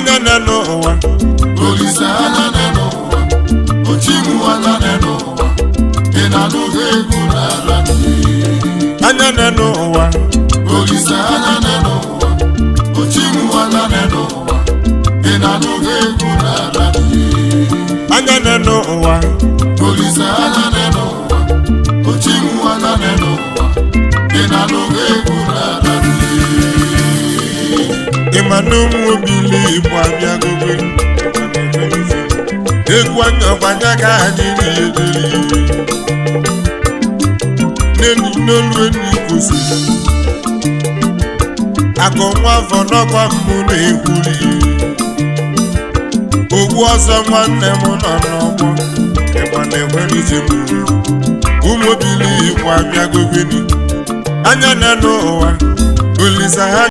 anya neno ụwa Olisa anya neno ụwa Ochimu anya neno ụwa Ị na-anụghị egwu n'ala anya neno ụwa Olisa anya neno ụwa Ochimu anya neno ụwa Ị na-anụghị egwu n'ala anya neno ụwa Olisa anya neno ụwa Ochimu anya neno ụwa Ị na-anụghị egwu n'ala Imanum obili Igbo abịagobe egwu anya ọgbanya ka anyị na-ederi n'elu n'olu enu kwụsị akụ nwa afọ n'ọkwa mbụ na-ekwuri ogbu ọsọ nwanne m nọ n'ọgbọ ịgba na-ekwere ichegbu ụmụ obili Igbo abịagobe anya na n'ụwa Olisa ha